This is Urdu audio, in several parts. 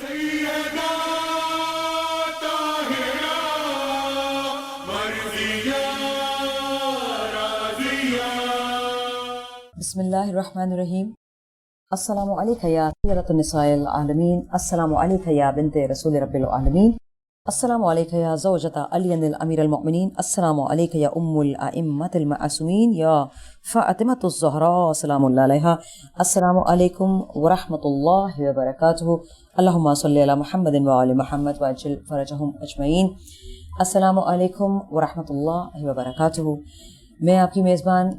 بسم اللہ الرحمن الرحیم. السلام علیکہ یا خیرۃ النساء العالمین، السلام علیکہ یا بنت رسول رب العالمین، السلام علیکہ یا زوجۃ علی الامیر المؤمنین، السلام علیکہ یا ام الائمۃ المعصومین یا فاطمۃ الزہراء سلام اللہ علیہا. السلام علیکم ورحمۃ اللہ وبرکاتہ. اللہم صلی علی محمد وعلی محمد وعجل فرجہم اجمعین. السلام علیکم ورحمۃ اللہ وبرکاتہ. میں آپ کی میزبان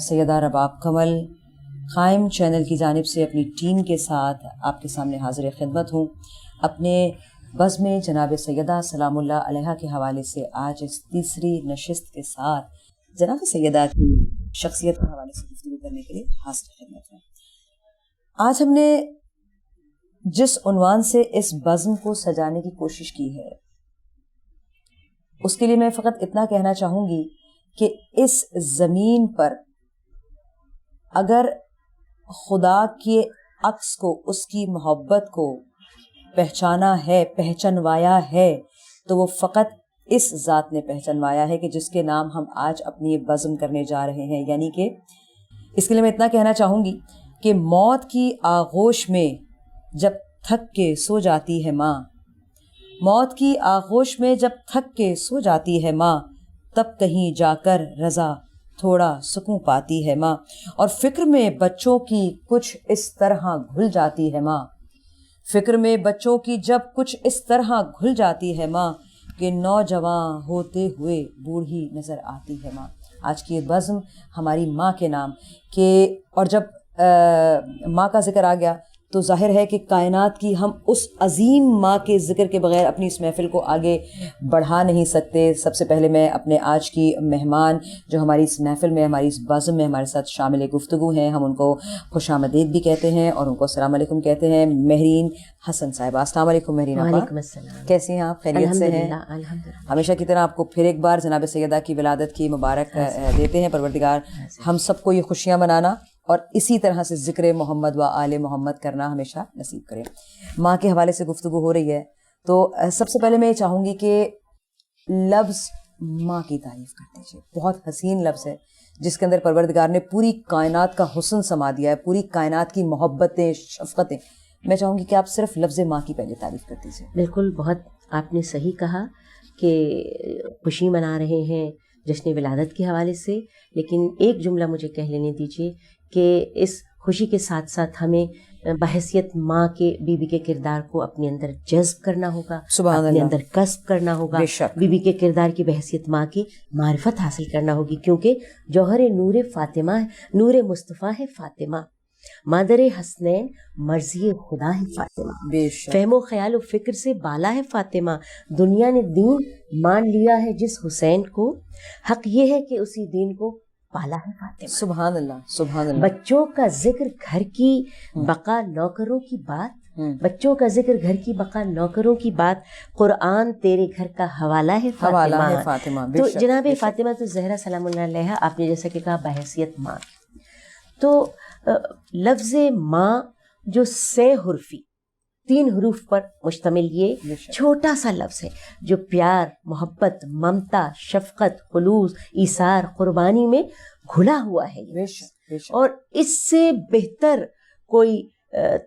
سیدہ رباب کمل قائم چینل کی جانب سے اپنی ٹیم کے ساتھ آپ کے سامنے حاضر خدمت ہوں. اپنے بزم جناب سیدہ سلام اللہ علیہ کے حوالے سے آج اس تیسری نشست کے ساتھ جناب سیدہ کی شخصیت کے حوالے سے گفتگو کرنے کے لیے حاضر خدمت ہیں. آج ہم نے جس عنوان سے اس بزم کو سجانے کی کوشش کی ہے اس کے لیے میں فقط اتنا کہنا چاہوں گی کہ اس زمین پر اگر خدا کے عکس کو، اس کی محبت کو پہچانا ہے، پہچنوایا ہے، تو وہ فقط اس ذات نے پہچنوایا ہے کہ جس کے نام ہم آج اپنی بزم کرنے جا رہے ہیں. یعنی کہ اس کے لیے میں اتنا کہنا چاہوں گی کہ موت کی آغوش میں جب تھک کے سو جاتی ہے ماں، موت کی آغوش میں جب تھک کے سو جاتی ہے ماں، تب کہیں جا کر رضا تھوڑا سکون پاتی ہے ماں. اور فکر میں بچوں کی کچھ اس طرح گھل جاتی ہے ماں، فکر میں بچوں کی جب کچھ اس طرح گھل جاتی ہے ماں کہ نوجوان ہوتے ہوئے بوڑھی نظر آتی ہے ماں. آج کی بزم ہماری ماں کے نام کہ، اور جب ماں کا ذکر آ گیا تو ظاہر ہے کہ کائنات کی ہم اس عظیم ماں کے ذکر کے بغیر اپنی اس محفل کو آگے بڑھا نہیں سکتے. سب سے پہلے میں اپنے آج کی مہمان جو ہماری اس محفل میں، ہماری اس بزم میں ہمارے ساتھ شامل گفتگو ہیں، ہم ان کو خوش آمدید بھی کہتے ہیں اور ان کو السلام علیکم کہتے ہیں. مہرین حسن صاحبہ، السلام علیکم مہرین. وعلیکم السلام. کیسی ہیں آپ؟ خیریت سے ہیں؟ ہمیشہ کی طرح آپ کو پھر ایک بار جناب سیدہ کی ولادت کی مبارک دیتے ہیں. پروردگار ہم سب کو یہ خوشیاں منانا اور اسی طرح سے ذکر محمد و آل محمد کرنا ہمیشہ نصیب کرے. ماں کے حوالے سے گفتگو ہو رہی ہے تو سب سے پہلے میں یہ چاہوں گی کہ لفظ ماں کی تعریف کر دیجیے. بہت حسین لفظ ہے جس کے اندر پروردگار نے پوری کائنات کا حسن سما دیا ہے، پوری کائنات کی محبتیں، شفقتیں. میں چاہوں گی کہ آپ صرف لفظ ماں کی پہلے تعریف کر دیجیے. بالکل، بہت آپ نے صحیح کہا کہ خوشی منا رہے ہیں جشن ولادت کے حوالے سے، لیکن ایک جملہ مجھے کہہ لینے دیجیے کہ اس خوشی کے ساتھ ساتھ ہمیں بحیثیت ماں کے بی بی کے کردار کو اپنے اندر جذب کرنا ہوگا، اپنے اندر کسب کرنا ہوگا. بی بی کے کردار کی بحیثیت ماں کی معرفت حاصل کرنا ہوگی، کیونکہ جوہر نور فاطمہ ہے، نور مصطفیٰ ہے فاطمہ، مادر حسنین مرضی خدا ہے فاطمہ، فہم و خیال و فکر سے بالا ہے فاطمہ. دنیا نے دین مان لیا ہے جس حسین کو، حق یہ ہے کہ اسی دین کو پالا ہے فاطمہ. سبحان اللہ، سبحان اللہ. بچوں کا ذکر گھر کی بقا نوکروں کی بات، بچوں کا ذکر گھر کی بقا نوکروں کی بات، قرآن تیرے گھر کا حوالہ ہے فاطمہ. تو جناب فاطمہ تو زہرا سلام اللہ علیہا، آپ نے جیسا کہ کہا بحیثیت ماں، تو لفظ ماں جو 6 حرفی 3 حروف پر مشتمل یہ چھوٹا سا لفظ ہے جو پیار، محبت، ممتا، شفقت، خلوص، ایثار، قربانی میں گھلا ہوا ہے. اور اس سے بہتر کوئی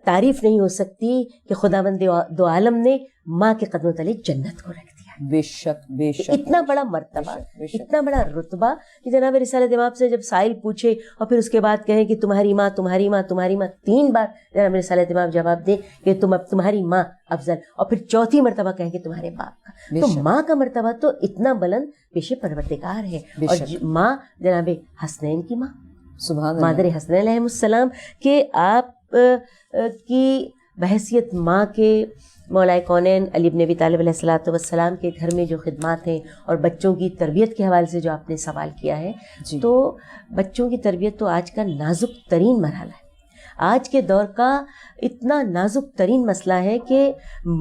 تعریف نہیں ہو سکتی کہ خداوند دو عالم نے ماں کے قدموں تلے جنت کو رکھ دیا. بے شک، بے شک. اتنا بڑا مرتبہ، اتنا بڑا رتبہ کہ جناب رسالت امام سے جب سائل پوچھے اور پھر اس کے بعد کہیں کہ تمہاری ماں، تمہاری ماں، تمہاری ماں، 3 بار جناب رسالت امام جواب دے کہ تمہاری ماں افضل، اور پھر 4تھی مرتبہ کہیں کہ تمہارے باپ کا. تو ماں کا مرتبہ تو اتنا بلند پیش پروردگار ہے. اور ماں جناب حسنین کی ماں، مادر حسنین علیہ السلام، کہ آپ کی بحیثیت ماں کے مولا کونین علی بن ابی طالب علیہ الصلوۃ والسلام کے گھر میں جو خدمات ہیں اور بچوں کی تربیت کے حوالے سے جو آپ نے سوال کیا ہے، تو بچوں کی تربیت تو آج کا نازک ترین مرحلہ ہے. آج کے دور کا اتنا نازک ترین مسئلہ ہے کہ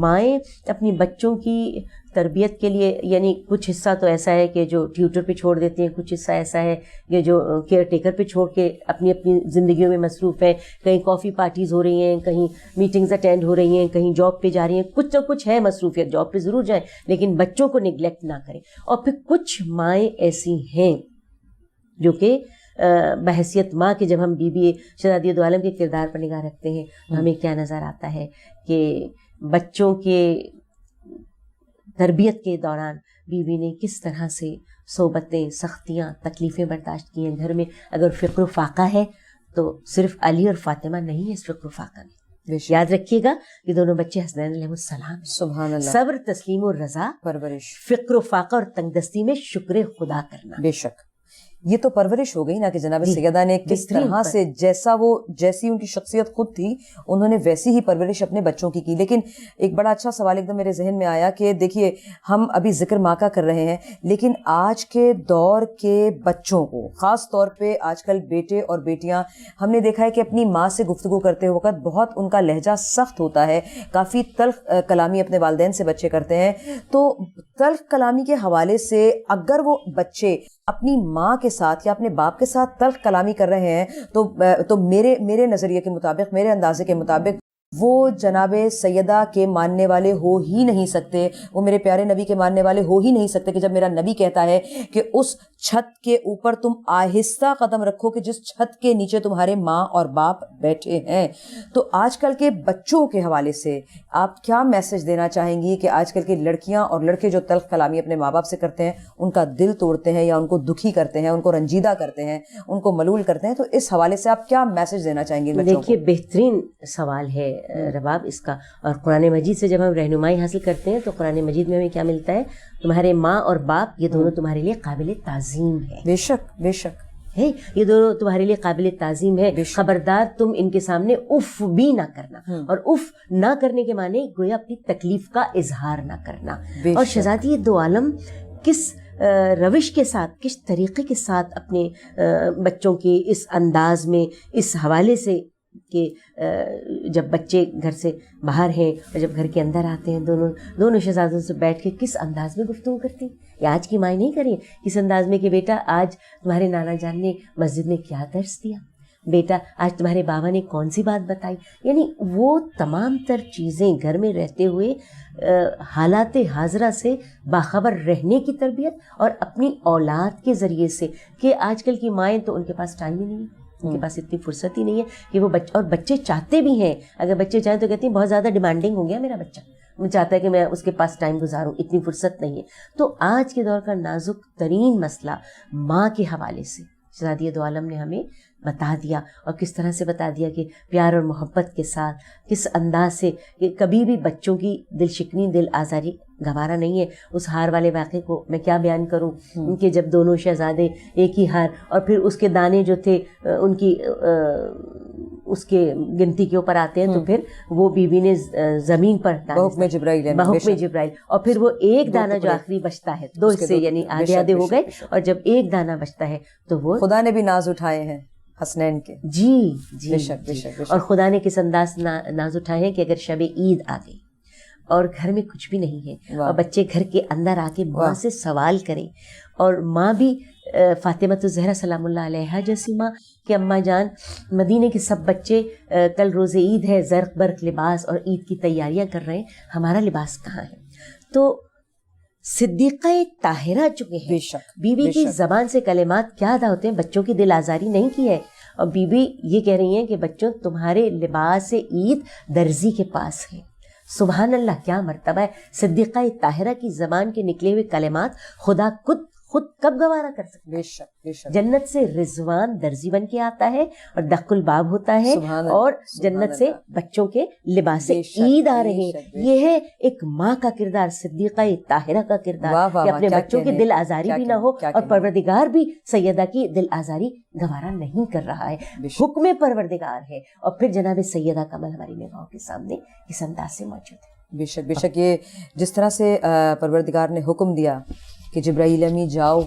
مائیں اپنی بچوں کی تربیت کے لیے یعنی کچھ حصہ تو ایسا ہے کہ جو ٹیوٹر پہ چھوڑ دیتی ہیں, کچھ حصہ ایسا ہے کہ جو کیئر ٹیکر پہ چھوڑ کے اپنی اپنی زندگیوں میں مصروف ہیں. کہیں کافی پارٹیز ہو رہی ہیں, کہیں میٹنگز اٹینڈ ہو رہی ہیں, کہیں جاب پہ جا رہی ہیں, کچھ نہ کچھ ہے مصروفیت, جاب پہ ضرور جائیں لیکن بچوں کو نگلیکٹ نہ کریں. اور پھر کچھ مائیں ایسی ہیں جو کہ بحیثیت ماں کے جب ہم بی بی شہزادی دو عالم کے کردار پر نگاہ رکھتے ہیں تو ہمیں کیا نظر آتا ہے کہ بچوں کے تربیت کے دوران بیوی نے کس طرح سے صحبتیں, سختیاں, تکلیفیں برداشت کی ہیں. گھر میں اگر فقر و فاقہ ہے تو صرف علی اور فاطمہ نہیں ہے اس فقر و فاقہ میں. یاد رکھیے گا کہ دونوں بچے حسنین علیہ السلام, سبحان اللہ, صبر, تسلیم و رضا, پرورش, فقر و فاقہ اور تنگ دستی میں شکر خدا کرنا. بے شک یہ تو پرورش ہو گئی نا کہ جناب سیدہ نے کس طرح سے جیسی ان کی شخصیت خود تھی انہوں نے ویسی ہی پرورش اپنے بچوں کی. لیکن ایک بڑا اچھا سوال ایک دم میرے ذہن میں آیا کہ دیکھیے ہم ابھی ذکر ماں کا کر رہے ہیں لیکن آج کے دور کے بچوں کو خاص طور پہ آج کل بیٹے اور بیٹیاں ہم نے دیکھا ہے کہ اپنی ماں سے گفتگو کرتے وقت بہت ان کا لہجہ سخت ہوتا ہے, کافی تلخ کلامی اپنے والدین سے بچے کرتے ہیں. تو تلخ کلامی کے حوالے سے اگر وہ بچے اپنی ماں کے ساتھ یا اپنے باپ کے ساتھ تلخ کلامی کر رہے ہیں تو میرے نظریے کے مطابق, میرے اندازے کے مطابق وہ جناب سیدہ کے ماننے والے ہو ہی نہیں سکتے, وہ میرے پیارے نبی کے ماننے والے ہو ہی نہیں سکتے. کہ جب میرا نبی کہتا ہے کہ اس چھت کے اوپر تم آہستہ قدم رکھو کہ جس چھت کے نیچے تمہارے ماں اور باپ بیٹھے ہیں, تو آج کل کے بچوں کے حوالے سے آپ کیا میسج دینا چاہیں گی کہ آج کل کی لڑکیاں اور لڑکے جو تلخ کلامی اپنے ماں باپ سے کرتے ہیں, ان کا دل توڑتے ہیں یا ان کو دکھی کرتے ہیں, ان کو رنجیدہ کرتے ہیں, ان کو ملول کرتے ہیں, تو اس حوالے سے آپ کیا میسج دینا چاہیں گے بچوں کو؟ دیکھیے بہترین سوال ہے رباب اس کا, اور قرآن مجید سے جب ہم رہنمائی حاصل کرتے ہیں تو قرآن مجید میں ہمیں کیا ملتا ہے, تمہارے ماں اور باپ یہ دونوں تمہارے لیے قابل تعظیم ہے. بے شک, بے شک ہے, یہ دونوں تمہارے لیے قابل تعظیم ہے. خبردار تم ان کے سامنے اف بھی نہ کرنا, اور اف نہ کرنے کے معنی گویا اپنی تکلیف کا اظہار نہ کرنا. اور شہزادی دو عالم کس روش کے ساتھ, کس طریقے کے ساتھ اپنے بچوں کے اس انداز میں, اس حوالے سے کہ جب بچے گھر سے باہر ہیں اور جب گھر کے اندر آتے ہیں دونوں شہزادوں سے بیٹھ کے کس انداز میں گفتگو کرتی ہیں. یہ آج کی مائیں نہیں کریں کس انداز میں کہ بیٹا آج تمہارے نانا جان نے مسجد میں کیا درس دیا, بیٹا آج تمہارے بابا نے کون سی بات بتائی. یعنی وہ تمام تر چیزیں گھر میں رہتے ہوئے حالات حاضرہ سے باخبر رہنے کی تربیت, اور اپنی اولاد کے ذریعے سے کہ آج کل کی مائیں تو ان کے پاس ٹائم ہی نہیں ہے, ان کے پاس اتنی فرصت ہی نہیں ہے کہ وہ اور بچے چاہتے بھی ہیں, اگر بچے چاہیں تو کہتے ہیں بہت زیادہ ڈیمانڈنگ ہو گیا میرا بچہ, وہ چاہتا ہے کہ میں اس کے پاس ٹائم گزاروں, اتنی فرصت نہیں ہے. تو آج کے دور کا نازک ترین مسئلہ ماں کے حوالے سے شہزادی دو عالم نے ہمیں بتا دیا, اور کس طرح سے بتا دیا کہ پیار اور محبت کے ساتھ کس انداز سے کہ کبھی بھی بچوں کی دل شکنی, دل آزاری گوارا نہیں ہے. اس ہار والے واقعے کو میں کیا بیان کروں کہ جب دونوں شہزادے ایک ہی ہار, اور پھر اس کے دانے جو تھے ان کی اس کے گنتی کے اوپر آتے ہیں, تو پھر وہ بیوی نے زمین پر بحکم جبرائیل, اور پھر وہ ایک دانہ جو آخری بچتا ہے, دو حصے یعنی آدھے آدھے ہو گئے, اور جب ایک دانہ بچتا ہے تو وہ خدا نے بھی ناز اٹھائے ہیں حسنین کے. جی بے شک, بے شک, اور خدا نے کس انداز ناز اٹھائے ہیں کہ اگر شب عید آ گئی اور گھر میں کچھ بھی نہیں ہے اور بچے گھر کے اندر آ کے ماں سے سوال کریں, اور ماں بھی فاطمہ الزہرا سلام اللہ علیہا جیسی ماں کہ اماں جان مدینے کے سب بچے کل روز عید ہے, زرق برق لباس اور عید کی تیاریاں کر رہے ہیں, ہمارا لباس کہاں ہے. تو صدیقہ طاہرہ چکے ہیں, بیوی کی زبان سے کلمات کیا ادا ہوتے ہیں, بچوں کی دل آزاری نہیں کی ہے, اور بیوی یہ کہہ رہی ہیں کہ بچوں تمہارے لباس عید درزی کے پاس ہے. سبحان اللہ, کیا مرتبہ ہے. صدیقہ طاہرہ کی زبان کے نکلے ہوئے کلمات خدا خود کب گوارا کر سکتے. بے شک, بے شک. جنت سے رضوان درزی بن کے آتا ہے اور دق الباب ہوتا ہے, اور جنت سے بچوں کے لباس عید آ رہے ہیں. یہ ہے ایک ماں کا کردار, صدیقہ طاہرہ کا کردار, کہ اپنے بچوں کی دل آزاری بھی نہ ہو, اور پروردگار بھی سیدہ کی دل آزاری گوارا نہیں کر رہا ہے, حکم پروردگار ہے. اور پھر جناب سیدہ کمل ہماری نگاہوں کے سامنے اس انداز سے موجود ہے. بے شک, بے شک. یہ جس طرح سے پروردگار نے حکم دیا کہ جبرائیل امی جاؤ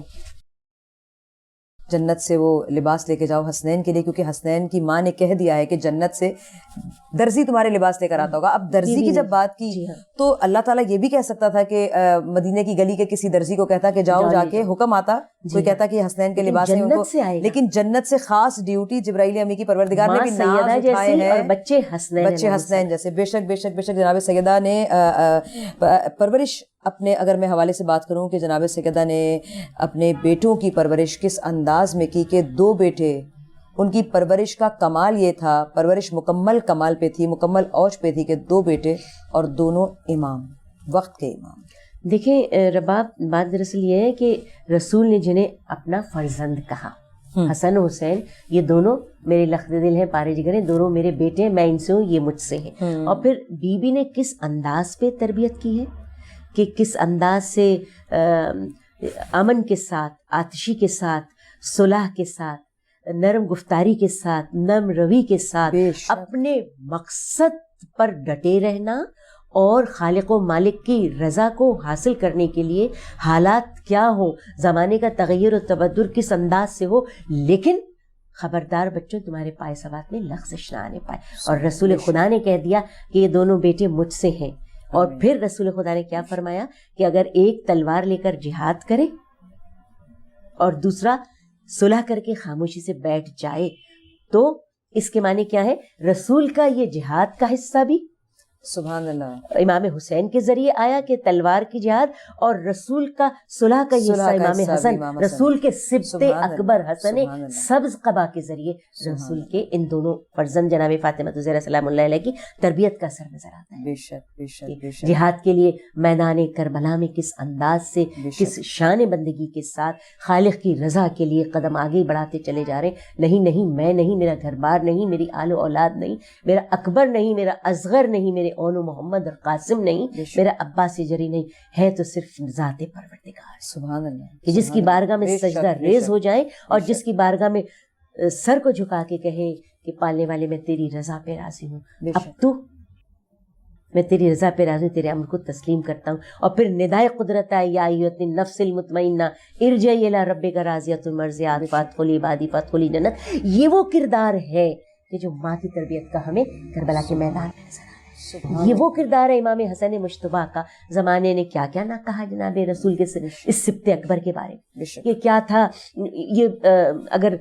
جنت سے وہ لباس لے کے جاؤ حسنین کے لیے, کیونکہ حسنین کی ماں نے کہہ دیا ہے کہ جنت سے درزی تمہارے لباس لے کر آتا ہوگا. اب درزی کی جب بات کی تو اللہ تعالیٰ یہ بھی کہہ سکتا تھا کہ مدینے کی گلی کے کسی درزی کو کہتا کہ جاؤ جا کے, حکم آتا, کوئی کہتا کہ حسنین کے لباس ہیں ان کو, لیکن جنت سے خاص ڈیوٹی جبرائیل امی کی پروردگار نے بھی ناز اٹھائے ہیں, بچے حسنین جیسے. بے شک بے شک بے شک جناب سیدہ نے پرورش اپنے, اگر میں حوالے سے بات کروں کہ جناب سیدہ نے اپنے بیٹوں کی پرورش کس انداز میں کی کہ 2 بیٹے, ان کی پرورش کا کمال یہ تھا, پرورش مکمل کمال پہ تھی, مکمل اوج پہ تھی کہ 2 بیٹے اور دونوں امام, وقت کے امام. دیکھیں رباب, بات دراصل یہ ہے کہ رسول نے جنہیں اپنا فرزند کہا, حسن و حسین یہ دونوں میرے لخت دل ہیں, پارے جگر ہیں, دونوں میرے بیٹے ہیں, میں ان سے ہوں, یہ مجھ سے ہیں. اور پھر بی بی نے کس انداز پہ تربیت کی ہے کہ کس انداز سے امن کے ساتھ, آتشی کے ساتھ, صلح کے ساتھ, نرم گفتاری کے ساتھ, نرم روی کے ساتھ اپنے مقصد پر ڈٹے رہنا اور خالق و مالک کی رضا کو حاصل کرنے کے لیے حالات کیا ہوں, زمانے کا تغیر و تبدل کس انداز سے ہو, لیکن خبردار بچوں تمہارے پائے سوات میں لغزش نہ آنے پائے. اور رسول خدا نے کہہ دیا کہ یہ دونوں بیٹے مجھ سے ہیں. اور پھر رسول خدا نے کیا فرمایا کہ اگر ایک تلوار لے کر جہاد کرے اور دوسرا صلح کر کے خاموشی سے بیٹھ جائے تو اس کے معنی کیا ہے, رسول کا یہ جہاد کا حصہ بھی سبحان اللہ امام حسین کے ذریعے آیا کہ تلوار کی جہاد, اور رسول کا صلح کا یہ حصہ امام حسن, رسول کے سبط اکبر حسن سبز قبا کے ذریعے رسول کے ان دونوں فرزند جناب فاطمہ الزہرا سلام اللہ علیہ کی تربیت کا اثر نظر آتا ہے. بے شک بے شک بے شک. جہاد کے لیے میدان کربلا میں کس انداز سے, کس شان بندگی کے ساتھ خالق کی رضا کے لیے قدم آگے بڑھاتے چلے جا رہے ہیں. نہیں نہیں, میں نہیں, میرا گھر بار نہیں, میری آل و اولاد نہیں, میرا اکبر نہیں, میرا اصغر نہیں, میرے اونو محمد اور قاسم نہیں, میرا عباس جری نہیں, ہے تو صرف ذات پروردگار. سبحان اللہ, کہ جس کی بارگاہ میں سجدہ ریز ہو جائے اور جس کی بارگاہ میں سر کو جھکا کے کہے کہ پالنے والے میں تیری رضا پہ راضی ہوں, اب تو میں تیری رضا پہ راضی ہوں, تیرے امر کو تسلیم کرتا ہوں. اور پھر ندائے قدرت ہے یا ایت النفس المطمئنہ ارجعی الی ربک راضیۃ مرضیۃ فادخلی عبادی فادخلی جنت. یہ وہ کردار ہے کہ جو ماں کی تربیت کا ہمیں کربلا کے میدان میں نظر. یہ وہ کردار ہے امام حسن مجتبیٰ کا. زمانے نے کیا کیا نہ کہا جناب رسول کے اس سبط اکبر کے بارے میں, یہ کیا تھا, یہ اگر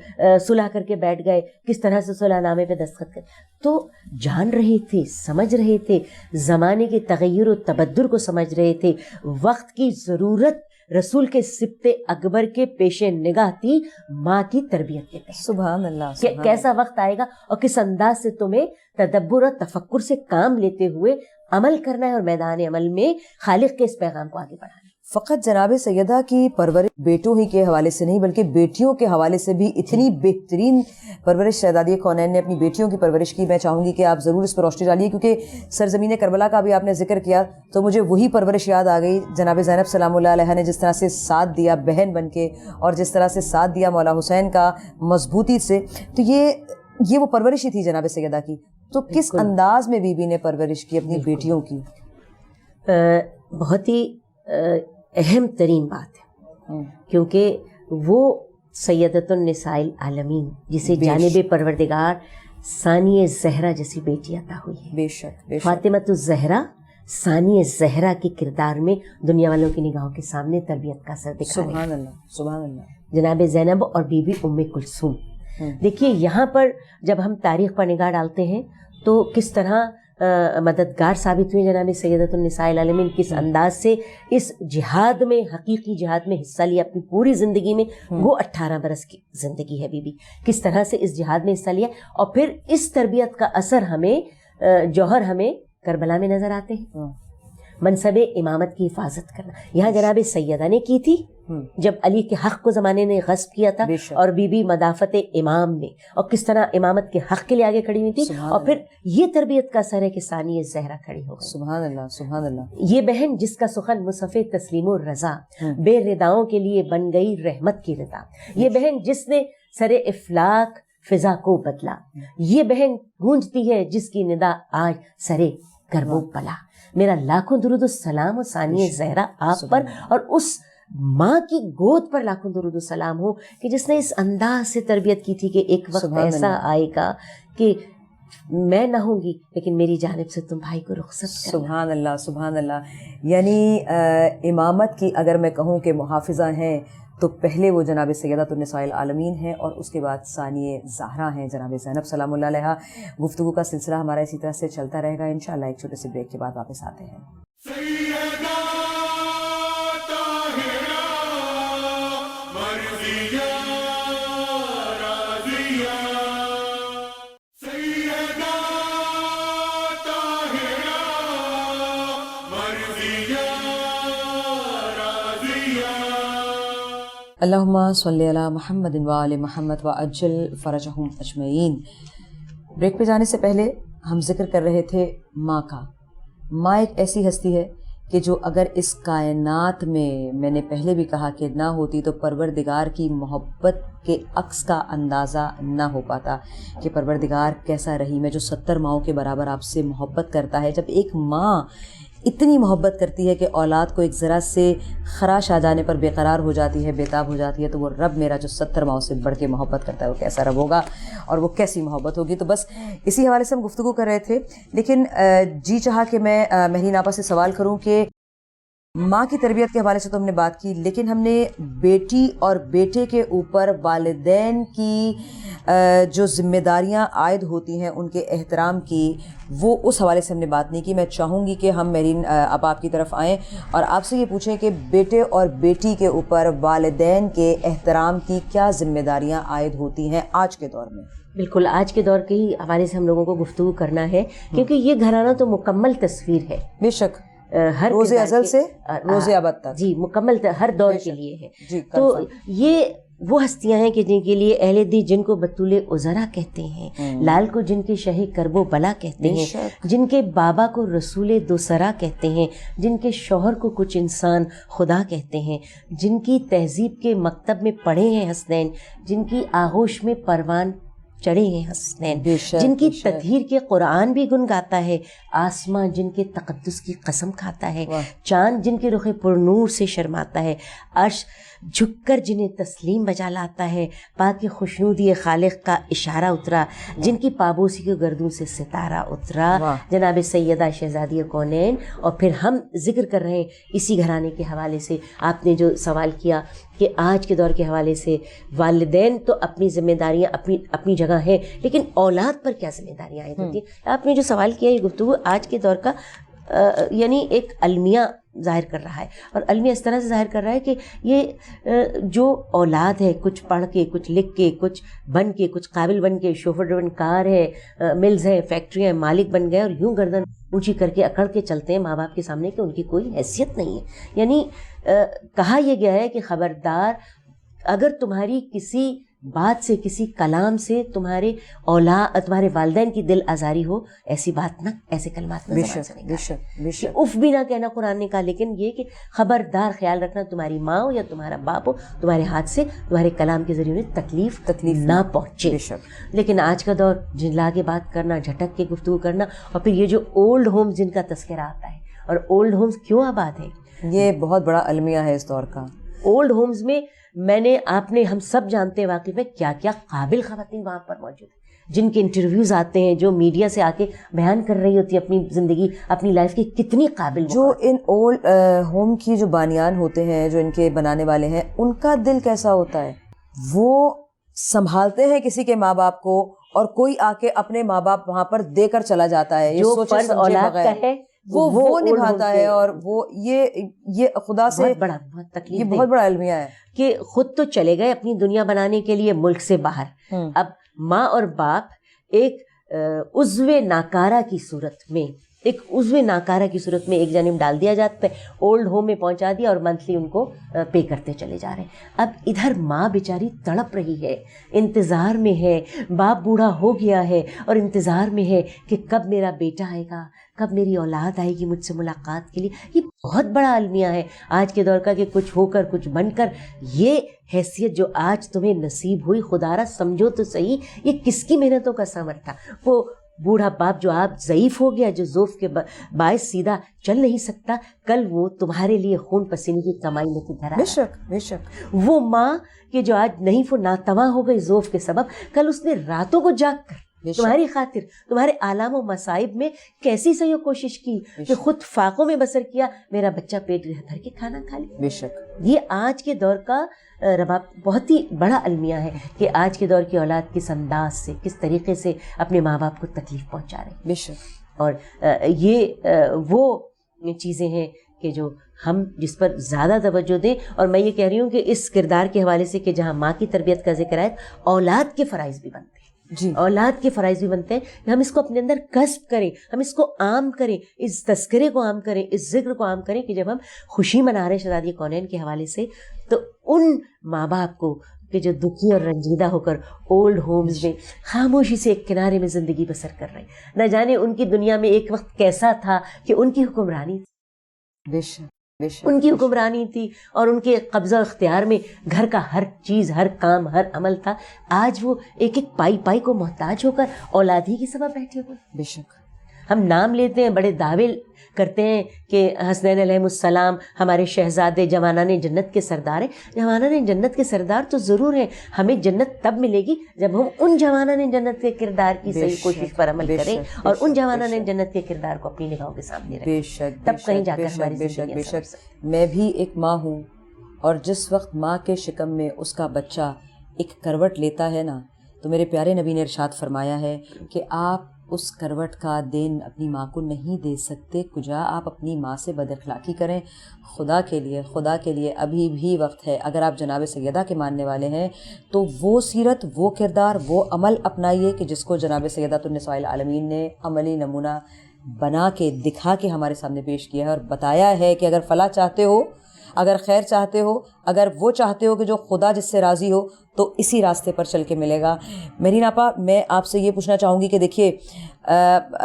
صلح کر کے بیٹھ گئے کس طرح سے صلح نامے پہ دستخط کر, تو جان رہے تھے, سمجھ رہے تھے, زمانے کے تغیر و تبدل کو سمجھ رہے تھے. وقت کی ضرورت رسول کے سبط اکبر کے پیش نگاہ تھی ماں کی تربیت کے تحت. سبحان اللہ, کہ کیسا وقت آئے گا اور کس انداز سے تمہیں تدبر اور تفکر سے کام لیتے ہوئے عمل کرنا ہے اور میدان عمل میں خالق کے اس پیغام کو آگے بڑھانا ہے. فقط جناب سیدہ کی پرورش بیٹوں ہی کے حوالے سے نہیں بلکہ بیٹیوں کے حوالے سے بھی اتنی بہترین پرورش شہزادی کونین نے اپنی بیٹیوں کی پرورش کی. میں چاہوں گی کہ آپ ضرور اس پر روشنی ڈالیے, کیونکہ سرزمین کربلا کا بھی آپ نے ذکر کیا تو مجھے وہی پرورش یاد آ گئی. جناب زینب سلام اللہ علیہ نے جس طرح سے ساتھ دیا بہن بن کے اور جس طرح سے ساتھ دیا مولا حسین کا مضبوطی سے, تو یہ وہ پرورش ہی تھی جناب سیدہ کی. تو کس انداز میں بی بی نے پرورش کی اپنی بیٹیوں کی؟ بہت ہی اہم ترین بات ہے, کیونکہ وہ سیدۃ النساء العالمین جسے جانب پروردگار ثانی زہرا جیسی بیٹی عطا ہوئی ہے. بے شک فاطمۃ الزہرا ثانی زہرا کے کردار میں دنیا والوں کی نگاہوں کے سامنے تربیت کا اثر دکھا رہی ہے. سبحان اللہ سبحان اللہ. جناب زینب اور بی بی ام کلثوم, دیکھیے یہاں پر جب ہم تاریخ پر نگاہ ڈالتے ہیں تو کس طرح مددگار ثابت ہوئی جناب سیدۃ النساء العالمین, کس انداز سے اس جہاد میں, حقیقی جہاد میں حصہ لیا اپنی پوری زندگی میں. وہ 18 برس کی زندگی ہے بی بی, کس طرح سے اس جہاد میں حصہ لیا, اور پھر اس تربیت کا اثر ہمیں جوہر ہمیں کربلا میں نظر آتے ہیں. منصب امامت کی حفاظت کرنا یہاں جناب سیدہ نے کی تھی جب علی کے حق کو زمانے نے غصب کیا تھا, اور بی بی مدافعت امام میں, اور کس طرح امامت کے حق کے لیے آگے کھڑی ہوئی تھی. اور پھر یہ تربیت کا اثر ہے کہ ثانی زہرا کھڑی ہو گئی. سبحان اللہ سبحان اللہ. یہ بہن جس کا سخن مصحف تسلیم و رضا بے رداؤں کے لیے بن گئی رحمت کی رضا. یہ بہن جس نے سر افلاک فضا کو بدلا. یہ بہن گونجتی ہے جس کی ندا آج سرے کرب و بلا. میرا لاکھوں درود و سلام و ثانی زہرا آپ پر اور اس ماں کی گود پر لاکھوں درود و سلام ہو کہ جس نے اس انداز سے تربیت کی تھی کہ ایک وقت ایسا آئے گا کہ میں نہ ہوں گی لیکن میری جانب سے تم بھائی کو رخصت کرنا. سبحان اللہ سبحان اللہ. یعنی امامت کی اگر میں کہوں کہ محافظہ ہیں تو پہلے وہ جناب سیدۃ النساء العالمین ہیں اور اس کے بعد ثانیہ زہرا ہیں جناب زینب سلام اللہ علیہا. گفتگو کا سلسلہ ہمارا اسی طرح سے چلتا رہے گا انشاءاللہ. ایک چھوٹے سے بریک کے بعد واپس آتے ہیں. اللہم صلی علی محمد وآل محمد وعجل فرجہم اجمعین. بریک پہ جانے سے پہلے ہم ذکر کر رہے تھے ماں کا. ماں ایک ایسی ہستی ہے کہ جو اگر اس کائنات میں نے پہلے بھی کہا کہ نہ ہوتی تو پروردگار کی محبت کے عکس کا اندازہ نہ ہو پاتا کہ پروردگار کیسا رحیم ہے جو 70 ماؤں کے برابر آپ سے محبت کرتا ہے. جب ایک ماں اتنی محبت کرتی ہے کہ اولاد کو ایک ذرا سے خراش آ جانے پر بے قرار ہو جاتی ہے, بے تاب ہو جاتی ہے, تو وہ رب میرا جو 70 ماؤں سے بڑھ کے محبت کرتا ہے وہ کیسا رب ہوگا اور وہ کیسی محبت ہوگی. تو بس اسی حوالے سے ہم گفتگو کر رہے تھے. لیکن جی چاہا کہ میں مہرین آپا سے سوال کروں کہ ماں کی تربیت کے حوالے سے تو ہم نے بات کی, لیکن ہم نے بیٹی اور بیٹے کے اوپر والدین کی جو ذمہ داریاں عائد ہوتی ہیں ان کے احترام کی, وہ اس حوالے سے ہم نے بات نہیں کی. میں چاہوں گی کہ ہم مہرین آپ کی طرف آئیں اور آپ سے یہ پوچھیں کہ بیٹے اور بیٹی کے اوپر والدین کے احترام کی کیا ذمہ داریاں عائد ہوتی ہیں آج کے دور میں. بالکل آج کے دور کے ہی حوالے سے ہم لوگوں کو گفتگو کرنا ہے کیونکہ یہ گھرانہ تو مکمل تصویر ہے. بے شک ہر روز ازل سے روز ابد تک. جی مکمل ہر دور کے لیے ہے. تو یہ وہ ہستیاں ہیں کہ جن کے لیے اہل دی جن کو بطول عذرا کہتے ہیں, لال کو جن کے شہ کرب و بلا کہتے ہیں, جن کے بابا کو رسول دوسرا کہتے ہیں, جن کے شوہر کو کچھ انسان خدا کہتے ہیں, جن کی تہذیب کے مکتب میں پڑھے ہیں حسنین, جن کی آغوش میں پروان چڑھے ہیں حسنین, جن کی تطہیر کے قرآن بھی گنگاتا ہے, آسمان جن کے تقدس کی قسم کھاتا ہے, چاند جن کے رخ پرنور سے شرماتا ہے, عرش جھک کر جنہیں تسلیم بجا لاتا ہے, پاک خوشنودی خالق کا اشارہ اترا, جن کی پابوسی کے گردوں سے ستارہ اترا, جناب سیدہ شہزادی کونین. اور پھر ہم ذکر کر رہے ہیں اسی گھرانے کے حوالے سے آپ نے جو سوال کیا کہ آج کے دور کے حوالے سے والدین تو اپنی ذمہ داریاں اپنی جگہ ہیں, لیکن اولاد پر کیا ذمہ داریاں عائد ہوتی ہیں. آپ نے جو سوال کیا یہ گفتگو آج کے دور کا یعنی ایک المیہ ظاہر کر رہا ہے, اور المیہ اس طرح سے ظاہر کر رہا ہے کہ یہ جو اولاد ہے کچھ پڑھ کے کچھ لکھ کے کچھ بن کے کچھ قابل بن کے شوفر ڈرون کار ہے, ملز ہیں, فیکٹریاں, مالک بن گئے اور یوں گردن اونچی کر کے اکڑ کے چلتے ہیں ماں باپ کے سامنے کہ ان کی کوئی حیثیت نہیں ہے. یعنی کہا یہ گیا ہے کہ خبردار اگر تمہاری کسی بات سے کسی کلام سے تمہارے تمہارے والدین کی دل آزاری ہو, ایسی بات نہ, ایسے کلمات نہ زبان سے نکالنا, اف بھی نہ کہنا قرآن نے کہا, لیکن یہ کہ خبردار خیال رکھنا تمہاری ماں ہو یا تمہارا باپ ہو تمہارے ہاتھ سے تمہارے کلام کے ذریعے انہیں تکلیف نہ پہنچے. لیکن آج کا دور جلا کے بات کرنا, جھٹک کے گفتگو کرنا, اور پھر یہ جو اولڈ ہومز جن کا تذکرہ آتا ہے, اور اولڈ ہومز کیوں آباد ہیں, یہ بہت بڑا المیہ ہے اس دور کا. اولڈ ہومز میں میں نے آپ نے ہم سب جانتے ہیں واقف ہے کیا کیا قابل خواتین وہاں پر موجود ہیں, جن کے انٹرویوز آتے ہیں, جو میڈیا سے آ کے بیان کر رہی ہوتی ہے اپنی زندگی اپنی لائف کی, کتنی قابل. جو ان اولڈ ہوم کی جو بانیان ہوتے ہیں, جو ان کے بنانے والے ہیں, ان کا دل کیسا ہوتا ہے, وہ سنبھالتے ہیں کسی کے ماں باپ کو اور کوئی آ کے اپنے ماں باپ وہاں پر دے کر چلا جاتا ہے, جو فرض اولاد کا ہے وہ نبھاتا ہے, اور وہ یہ خدا سے بہت تکلیف, یہ بہت بڑا المیہ ہے کہ خود تو چلے گئے اپنی دنیا بنانے کے لیے ملک سے باہر, اب ماں اور باپ ایک عضو ناکارہ کی صورت میں ایک جانب ڈال دیا جاتا ہے, اولڈ ہوم میں پہنچا دیا اور منتھلی ان کو پے کرتے چلے جا رہے ہیں. اب ادھر ماں بیچاری تڑپ رہی ہے, انتظار میں ہے, باپ بوڑھا ہو گیا ہے اور انتظار میں ہے کہ کب میرا بیٹا آئے گا, کب میری اولاد آئے گی مجھ سے ملاقات کے لیے. یہ بہت بڑا المیہ ہے آج کے دور کا کہ کچھ ہو کر کچھ بن کر یہ حیثیت جو آج تمہیں نصیب ہوئی, خدا را سمجھو تو صحیح یہ کس کی محنتوں کا ثمر تھا. وہ بوڑھا باپ جو آپ ضعیف ہو گیا, جو ضعف کے باعث سیدھا چل نہیں سکتا, کل وہ تمہارے لیے خون پسینے کی کمائی لے کے گھر آیا. بے شک بے شک. وہ ماں کہ جو آج نہیں وہ ناتواں ہو گئی ضعف کے سبب, کل اس نے راتوں کو جاگ کر تمہاری خاطر تمہارے آلام و مصائب میں کیسی سہی کوشش کی کہ خود فاقوں میں بسر کیا, میرا بچہ پیٹ بھر کے کھانا کھا لے. بے شک. یہ آج کے دور کا رباب بہت ہی بڑا المیہ ہے کہ آج کے دور کی اولاد کس انداز سے, کس طریقے سے اپنے ماں باپ کو تکلیف پہنچا رہے ہیں. بے شک. اور یہ وہ چیزیں ہیں کہ جو ہم جس پر زیادہ توجہ دیں. اور میں یہ کہہ رہی ہوں کہ اس کردار کے حوالے سے کہ جہاں ماں کی تربیت کا ذکر ہے, اولاد کے فرائض بھی بنتے ہیں. جی, اولاد کے فرائض بھی بنتے ہیں کہ ہم اس کو اپنے اندر کسب کریں, ہم اس کو عام کریں, اس تذکرے کو عام کریں, اس ذکر کو عام کریں کہ جب ہم خوشی منا رہے ہیں شہزادی کونین کے حوالے سے, تو ان ماں باپ کو کہ جو دکھی اور رنجیدہ ہو کر اولڈ ہومز میں خاموشی سے ایک کنارے میں زندگی بسر کر رہے ہیں, نہ جانے ان کی دنیا میں ایک وقت کیسا تھا کہ ان کی حکمرانی تھی. بے شک. ان کی حکمرانی تھی اور ان کے قبضہ اختیار میں گھر کا ہر چیز, ہر کام, ہر عمل تھا. آج وہ ایک ایک پائی پائی کو محتاج ہو کر اولاد ہی کے سبب بیٹھے ہوئے. بے شک. ہم نام لیتے ہیں, بڑے دعوے کرتے ہیں کہ حسنین علیہ السلام ہمارے شہزادے جوانان جنت کے سردار ہیں. جوانان جنت کے سردار تو ضرور ہیں, ہمیں جنت تب ملے گی جب ہم ان جوانان جنت کے کردار کی صحیح کوشش پر عمل کریں اور ان جوانان جنت کے کردار کو اپنی نگاہوں کے سامنے رکھیں. بے شک. تب کہیں جا کر ہماری زندگی. بے شک. میں بھی ایک ماں ہوں, اور جس وقت ماں کے شکم میں اس کا بچہ ایک کروٹ لیتا ہے نا, تو میرے پیارے نبی نے ارشاد فرمایا ہے کہ آپ اس کروٹ کا دین اپنی ماں کو نہیں دے سکتے. کجا آپ اپنی ماں سے بد اخلاقی کریں. خدا کے لیے ابھی بھی وقت ہے. اگر آپ جناب سیدہ کے ماننے والے ہیں تو وہ سیرت, وہ کردار, وہ عمل اپنائیے کہ جس کو جناب سیدہ النساء العالمین نے عملی نمونہ بنا کے دکھا کے ہمارے سامنے پیش کیا ہے اور بتایا ہے کہ اگر فلاح چاہتے ہو, اگر خیر چاہتے ہو, اگر وہ چاہتے ہو کہ جو خدا جس سے راضی ہو, تو اسی راستے پر چل کے ملے گا. میری ناپا, میں آپ سے یہ پوچھنا چاہوں گی کہ دیکھیے,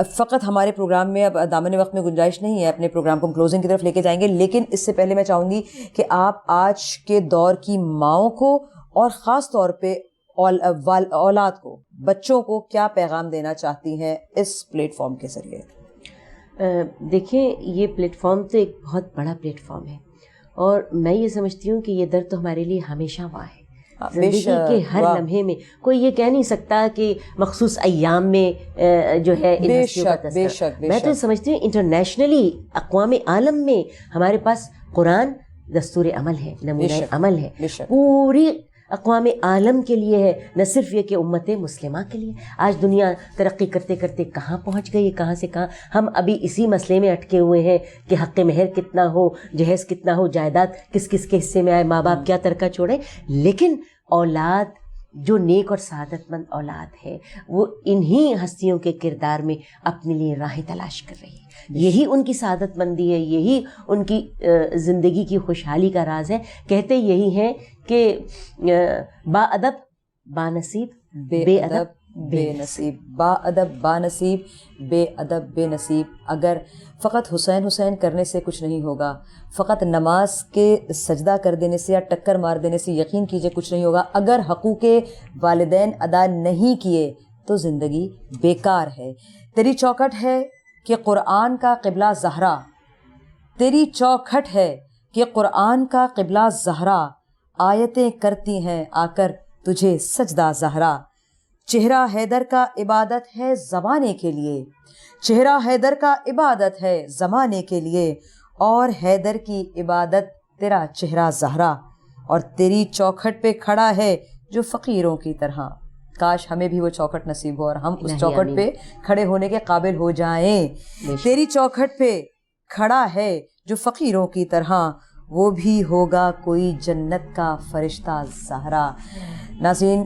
فقط ہمارے پروگرام میں اب دامن وقت میں گنجائش نہیں ہے, اپنے پروگرام کو کلوزنگ کی طرف لے کے جائیں گے, لیکن اس سے پہلے میں چاہوں گی کہ آپ آج کے دور کی ماؤں کو اور خاص طور پہ اولاد کو, بچوں کو کیا پیغام دینا چاہتی ہیں اس پلیٹ فارم کے ذریعے. دیکھیں, یہ پلیٹ فارم تو ایک بہت بڑا پلیٹ فارم ہے, اور میں یہ سمجھتی ہوں کہ یہ در تو ہمارے لیے ہمیشہ وہاں ہے. زندگی کے ہر لمحے میں کوئی یہ کہہ نہیں سکتا کہ مخصوص ایام میں جو ہے ان ہستیوں کا تذکرہ. میں تو سمجھتی ہوں انٹرنیشنلی, اقوام عالم میں ہمارے پاس قرآن دستور عمل ہے, نمونہ عمل ہے, پوری اقوام عالم کے لیے ہے, نہ صرف یہ کہ امت مسلمہ کے لیے. آج دنیا ترقی کرتے کرتے کہاں پہنچ گئی ہے, کہاں سے کہاں. ہم ابھی اسی مسئلے میں اٹکے ہوئے ہیں کہ حق مہر کتنا ہو, جہیز کتنا ہو, جائیداد کس کس کے حصے میں آئے, ماں باپ کیا ترکہ چھوڑے. لیکن اولاد جو نیک اور سعادت مند اولاد ہے, وہ انہی ہستیوں کے کردار میں اپنے لیے راہیں تلاش کر رہی ہے. یہی ان کی سعادت مندی ہے, یہی ان کی زندگی کی خوشحالی کا راز ہے. کہتے یہی ہیں کہ با ادب با نصیب, بے ادب بے نصیب. با ادب با نصیب, بے ادب بے نصیب. اگر فقط حسین کرنے سے کچھ نہیں ہوگا, فقط نماز کے سجدہ کر دینے سے یا ٹکر مار دینے سے یقین کیجئے کچھ نہیں ہوگا. اگر حقوق والدین ادا نہیں کیے تو زندگی بیکار ہے. تیری چوکھٹ ہے کہ قرآن کا قبلہ زہرا, تیری چوکھٹ ہے کہ قرآن کا قبلہ زہرا, آیتیں کرتی ہیں آ کر تجھے سجدہ زہرا. چہرہ حیدر کا عبادت ہے زمانے کے لیے, چہرہ حیدر کا عبادت ہے زمانے کے لیے, اور حیدر کی عبادت تیرا چہرہ زہرا. اور تیری چوکھٹ پہ کھڑا ہے جو فقیروں کی طرح. کاش ہمیں بھی وہ چوکھٹ نصیب ہو اور ہم اس چوکھٹ پہ کھڑے ہونے کے قابل ہو جائیں. تیری چوکھٹ پہ کھڑا ہے جو فقیروں کی طرح, وہ بھی ہوگا کوئی جنت کا فرشتہ زہرا. ناظرین,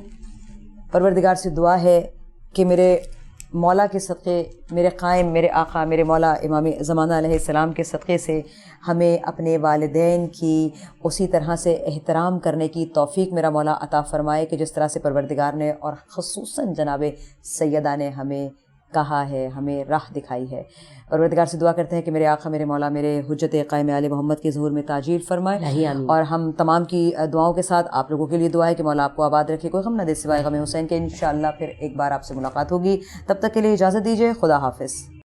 پروردگار سے دعا ہے کہ میرے مولا کے صدقے, میرے قائم, میرے آقا, میرے مولا امام زمانہ علیہ السلام کے صدقے سے ہمیں اپنے والدین کی اسی طرح سے احترام کرنے کی توفیق میرا مولا عطا فرمائے کہ جس طرح سے پروردگار نے اور خصوصاً جناب سیدہ نے ہمیں کہا ہے, ہمیں راہ دکھائی ہے. پروردگار سے دعا کرتے ہیں کہ میرے آقا میرے مولا میرے حجت قائم آل محمد کے ظہور میں تاجیل فرمائے, اور ہم تمام کی دعاؤں کے ساتھ آپ لوگوں کے لیے دعا ہے کہ مولا آپ کو آباد رکھے, کوئی غم نہ دے سوائے غم حسین کے. انشاءاللہ پھر ایک بار آپ سے ملاقات ہوگی, تب تک کے لیے اجازت دیجیے, خدا حافظ.